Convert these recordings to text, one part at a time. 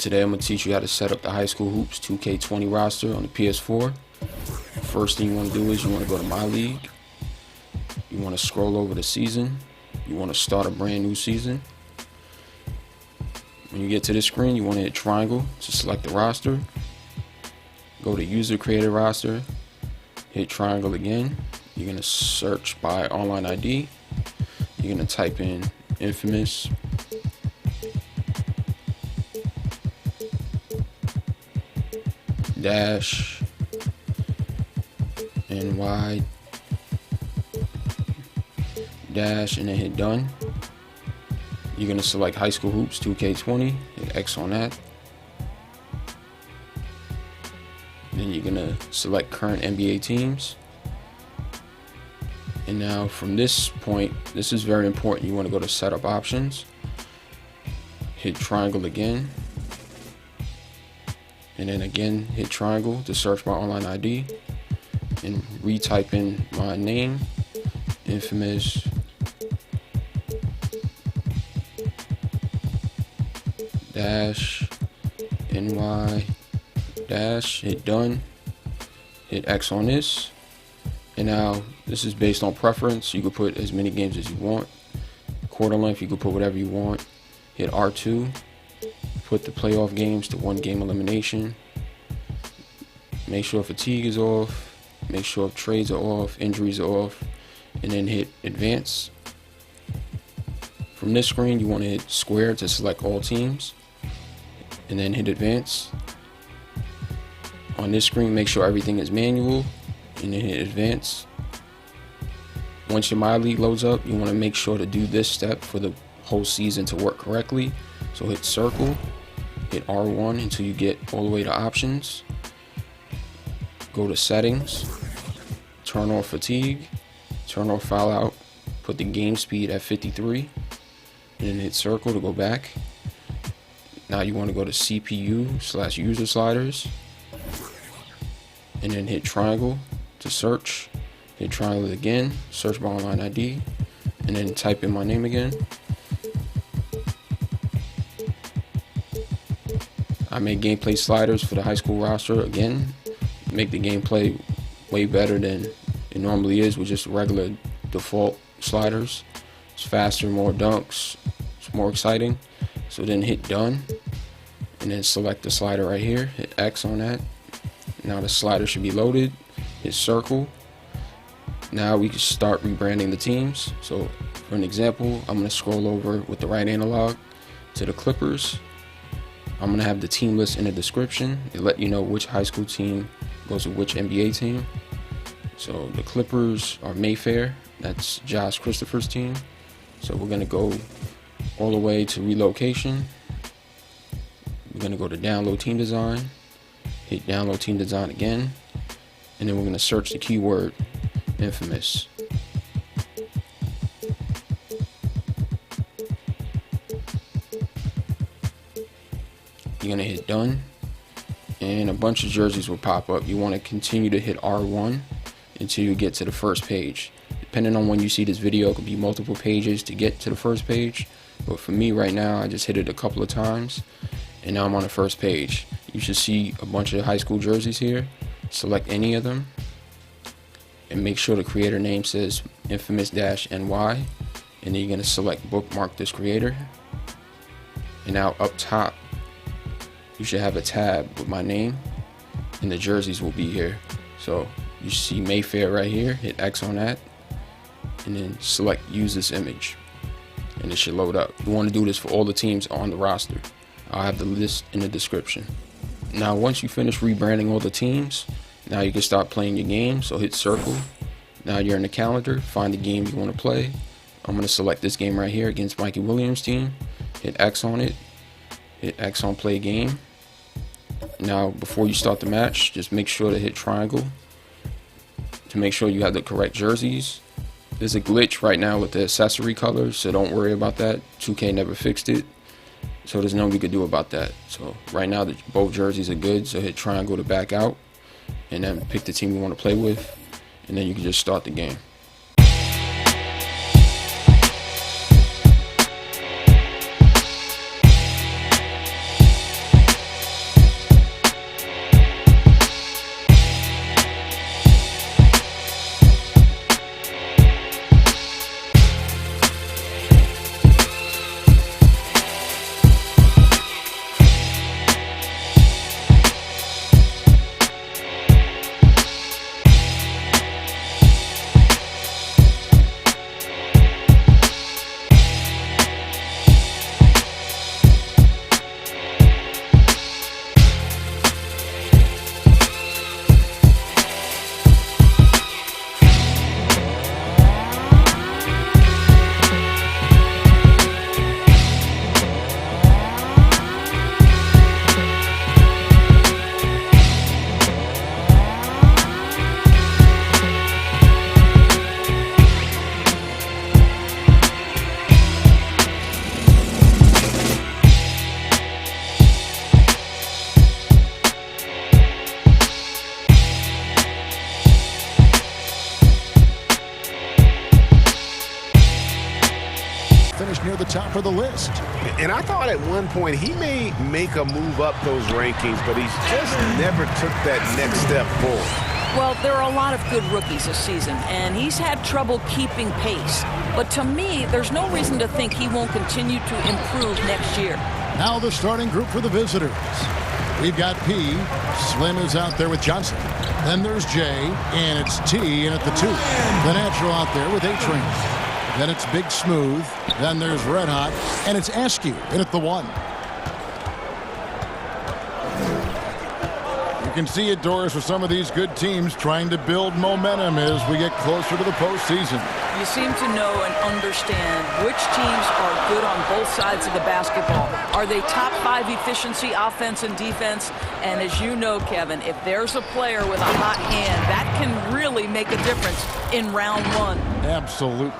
Today I'm going to teach you how to set up the High School Hoops 2K20 roster on the PS4. First thing you want to do is you want to go to My League. You want to scroll over the season. You want to start a brand new season. When you get to this screen, you want to hit triangle to select the roster. Go to user created roster. Hit triangle again. You're going to search by online ID. You're going to type in Infamous dash NY dash and then hit done. You're going to select High School Hoops 2K20, hit X on that. Then you're going to select current NBA teams. And now from this point, this is very important, you want to go to setup options, hit triangle again, and then again hit triangle to search by online ID and retype in my name, Infamous dash NY dash, hit done, hit X on this. And now this is based on preference. You can put as many games as you want. Quarter length, you can put whatever you want. Hit R2, put the playoff games to 1 game elimination. Make sure fatigue is off. Make sure trades are off, injuries are off. And then hit advance. From this screen, you want to hit square to select all teams. And then hit advance. On this screen, make sure everything is manual. And then hit advance. Once your My League loads up, you want to make sure to do this step for the whole season to work correctly. So hit circle, hit R1 until you get all the way to options. Go to settings, turn off fatigue, turn off foul out, put the game speed at 53, and then hit circle to go back. Now you want to go to CPU/user sliders, and then hit triangle to search. Hit triangle again, search by online ID, and then type in my name again. I made gameplay sliders for the high school roster again. Make the gameplay way better than it normally is with just regular default sliders. It's faster, more dunks, it's more exciting. So then hit done, and then select the slider right here, hit X on that. Now the slider should be loaded, hit circle. Now we can start rebranding the teams. So for an example, I'm going to scroll over with the right analog to the Clippers. I'm going to have the team list in the description. It let you know which high school team goes with which NBA team. So the Clippers are Mayfair. That's Josh Christopher's team. So we're going to go all the way to Relocation. We're going to go to download team design. Hit download team design again. And then we're going to search the keyword Infamous. You're going to hit done, and a bunch of jerseys will pop up. You want to continue to hit R1 until you get to the first page. Depending on when you see this video, it could be multiple pages to get to the first page, but for me right now, I just hit it a couple of times and now I'm on the first page. You should see a bunch of high school jerseys here. Select any of them and make sure the creator name says Infamous-NY, and then you're going to select bookmark this creator. And now up top you should have a tab with my name, and the jerseys will be here. So you see Mayfair right here, hit X on that, and then select use this image, and it should load up. You want to do this for all the teams on the roster. I'll have the list in the description. Now once you finish rebranding all the teams, now you can start playing your game. So hit circle. Now you're in the calendar, find the game you want to play. I'm going to select this game right here against Mikey Williams' team. Hit X on it. Hit X on play game. Now before you start the match, just make sure to hit triangle to make sure you have the correct jerseys. There's a glitch right now with the accessory colors, so don't worry about that. 2K never fixed it, so there's nothing we could do about that. So right now both jerseys are good, so hit triangle to back out, and then pick the team you want to play with, and then you can just start the game. finish near the top of the list. And I thought at one point he may make a move up those rankings, but he's just never took that next step forward. Well, there are a lot of good rookies this season, and he's had trouble keeping pace. But to me, there's no reason to think he won't continue to improve next year. Now the starting group for the visitors. We've got P. Slim is out there with Johnson. Then there's J, and it's T in at the 2. The natural out there with A-Train. Then it's Big Smooth. Then there's Red Hot, and it's Askew in at the 1. You can see it, Doris, with some of these good teams trying to build momentum as we get closer to the postseason. You seem to know and understand which teams are good on both sides of the basketball. Are they top 5 efficiency, offense and defense? And as you know, Kevin, if there's a player with a hot hand, that can really make a difference in round 1. Absolutely.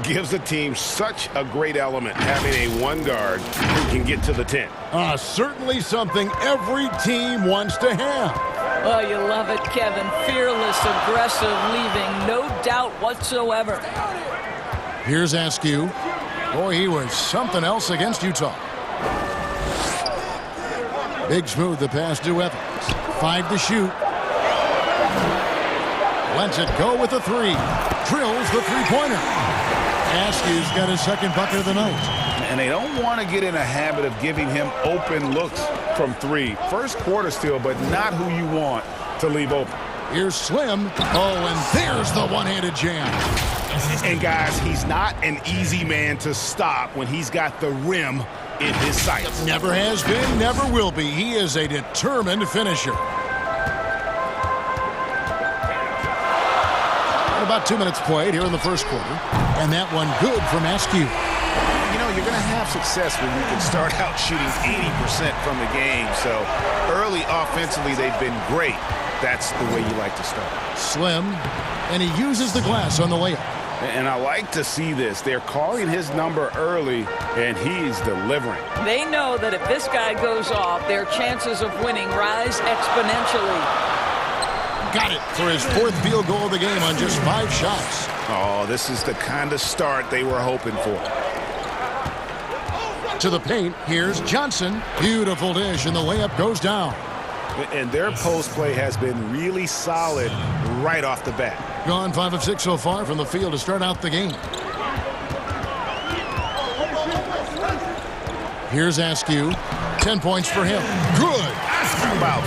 Gives the team such a great element having a one guard who can get to the 10. Certainly something every team wants to have. Oh, you love it, Kevin. Fearless, aggressive, leaving no doubt whatsoever. Here's Askew. Boy, he was something else against Utah. Big Smooth, the pass to Evans. 5 to shoot. Lets it go with a 3. Drills the three-pointer. Askew's got his second bucket of the night. And they don't want to get in a habit of giving him open looks from 3. First quarter still, but not who you want to leave open. Here's Slim. Oh, and there's the one-handed jam. And guys, he's not an easy man to stop when he's got the rim in his sights. Never has been, never will be. He is a determined finisher. About 2 minutes played here in the first quarter. And that one good from Askew. You know, you're going to have success when you can start out shooting 80% from the game. So early offensively, they've been great. That's the way you like to start. Slim, and he uses the glass on the layup. And I like to see this. They're calling his number early, and he's delivering. They know that if this guy goes off, their chances of winning rise exponentially. Got it for his 4th field goal of the game on just 5 shots. Oh, this is the kind of start they were hoping for. To the paint, here's Johnson. Beautiful dish, and the layup goes down. And their post play has been really solid right off the bat. Gone 5 of 6 so far from the field to start out the game. Here's Askew. 10 points for him. Good. How about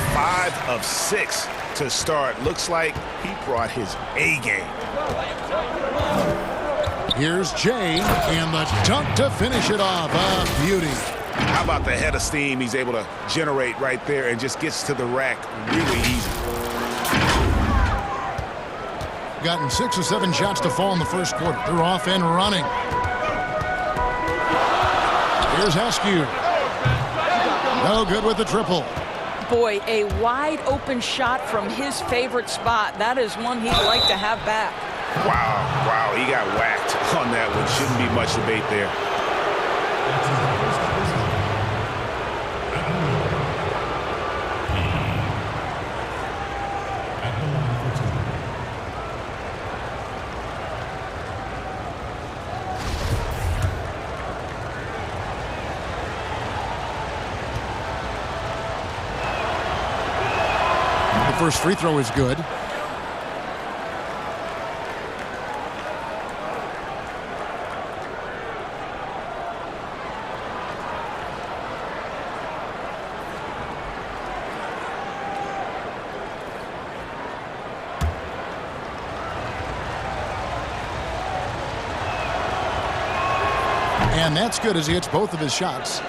5 of 6 to start? Looks like he brought his A game. Here's Jay, and the dunk to finish it off. A beauty. How about the head of steam he's able to generate right there and just gets to the rack really easy. Gotten 6 or 7 shots to fall in the first quarter. They're off and running. Here's Askew. No good with the triple. Boy, a wide open shot from his favorite spot. That is one he'd like to have back. Wow, he got whacked on that one. Shouldn't be much debate there. The first free throw is good. And that's good as he hits both of his shots.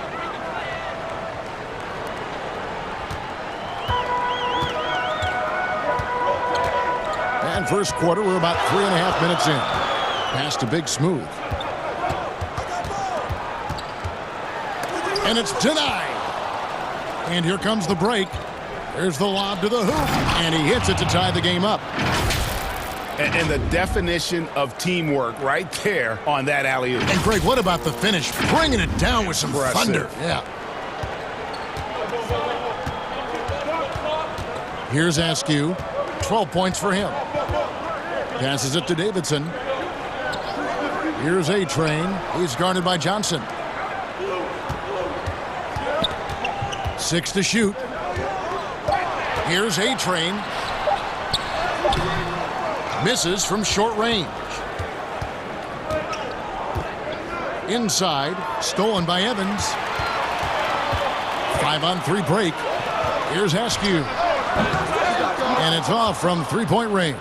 And first quarter, we're about 3.5 minutes in. Pass to Big Smooth. And it's denied. And here comes the break. There's the lob to the hoop. And he hits it to tie the game up. And the definition of teamwork right there on that alley-oop. And Greg, what about the finish? Bringing it down with some thunder. Yeah. Here's Askew. 12 points for him. Passes it to Davidson. Here's A-Train. He's guarded by Johnson. 6 to shoot. Here's A-Train. Misses from short range. Inside, stolen by Evans. 5-on-3 break. Here's Askew. And it's off from three-point range.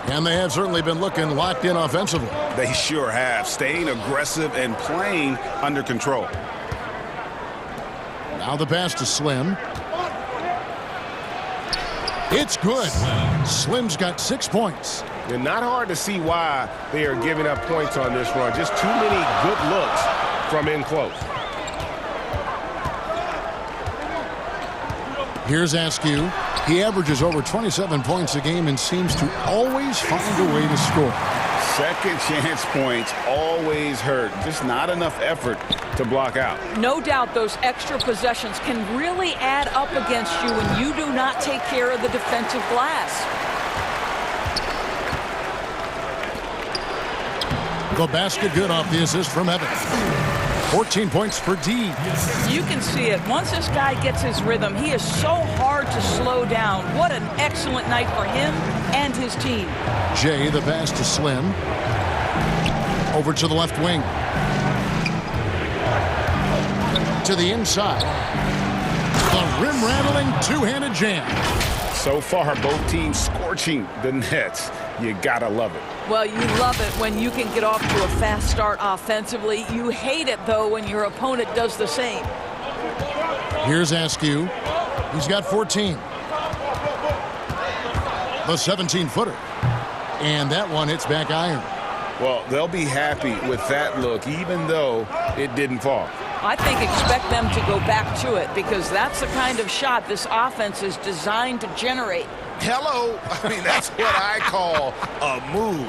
And they have certainly been looking locked in offensively. They sure have, staying aggressive and playing under control. Now the pass to Slim. It's good. Slim's got 6 points. And not hard to see why they are giving up points on this run. Just too many good looks from in close. Here's Askew. He averages over 27 points a game and seems to always find a way to score. Second chance points always hurt. Just not enough effort to block out. No doubt those extra possessions can really add up against you when you do not take care of the defensive glass. The basket good off the assist from Evans. 14 points for D. You can see it. Once this guy gets his rhythm, he is so hard to slow down. What an excellent night for him and his team. Jay, the pass to Slim. Over to the left wing. To the inside. The rim-rattling two-handed jam. So far, both teams scorching the nets. You gotta love it. Well, you love it when you can get off to a fast start offensively. You hate it, though, when your opponent does the same. Here's Askew. He's got 14. The 17-footer. And that one hits back iron. Well, they'll be happy with that look, even though it didn't fall. I think expect them to go back to it because that's the kind of shot this offense is designed to generate. Hello. I mean, that's what I call a move.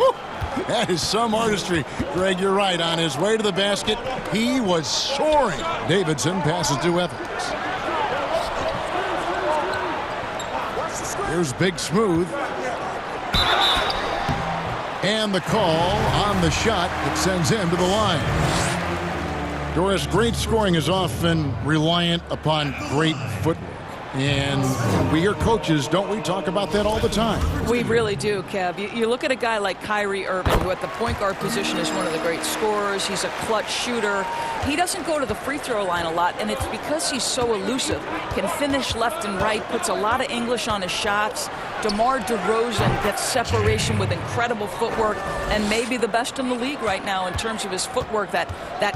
That is some artistry. Greg, you're right. On his way to the basket, he was soaring. Davidson passes to Evans. Here's Big Smooth. And the call on the shot that sends him to the line. Doris, great scoring is often reliant upon great footwork. And we hear coaches, don't we, talk about that all the time? We really do, Kev. You look at a guy like Kyrie Irving, who at the point guard position is one of the great scorers. He's a clutch shooter. He doesn't go to the free throw line a lot, and it's because he's so elusive. Can finish left and right, puts a lot of English on his shots. DeMar DeRozan gets separation with incredible footwork and maybe the best in the league right now in terms of his footwork. That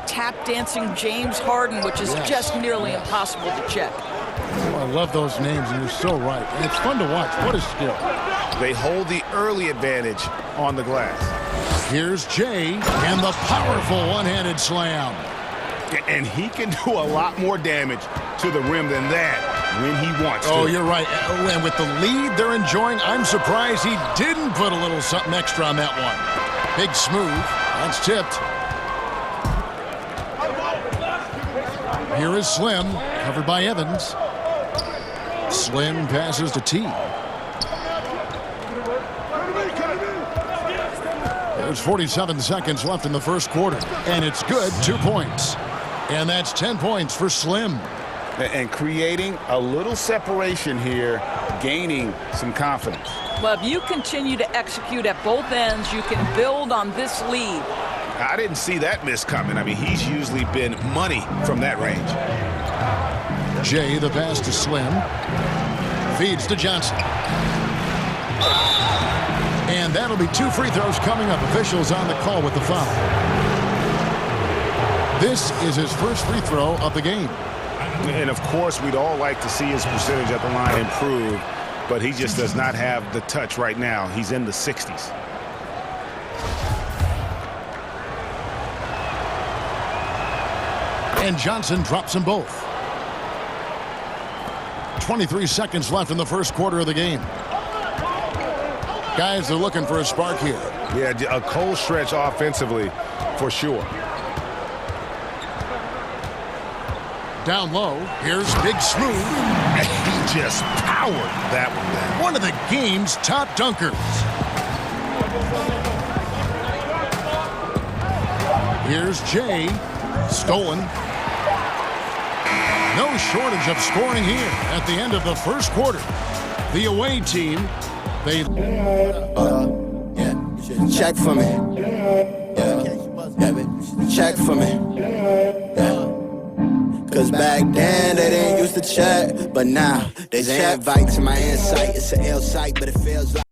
tap dancing James Harden, which is just nearly impossible to check. Oh, I love those names, and you're so right. And it's fun to watch. What a skill. They hold the early advantage on the glass. Here's Jay and the powerful one-handed slam. And he can do a lot more damage to the rim than that when he wants to. Oh, you're right. And with the lead they're enjoying, I'm surprised he didn't put a little something extra on that one. Big Smooth. That's tipped. Here is Slim, covered by Evans. Slim passes to T. There's 47 seconds left in the first quarter, and it's good, 2 points. And that's 10 points for Slim. And creating a little separation here, gaining some confidence. Well, if you continue to execute at both ends, you can build on this lead. I didn't see that miss coming. I mean, he's usually been money from that range. Jay, the pass to Slim. Feeds to Johnson. And that'll be 2 free throws coming up. Officials on the call with the foul. This is his first free throw of the game. And, of course, we'd all like to see his percentage at the line improve, but he just does not have the touch right now. He's in the 60s. And Johnson drops them both. 23 seconds left in the first quarter of the game. Guys, they're looking for a spark here. Yeah, a cold stretch offensively for sure. Down low, here's Big Smooth. And he just powered that one down. One of the game's top dunkers. Here's Jay. Stolen. No shortage of scoring here at the end of the first quarter. The away team, they... Check for me. Check for me. Cause back then they didn't used to check, but now they invite to my insight. It's an L site, but it feels like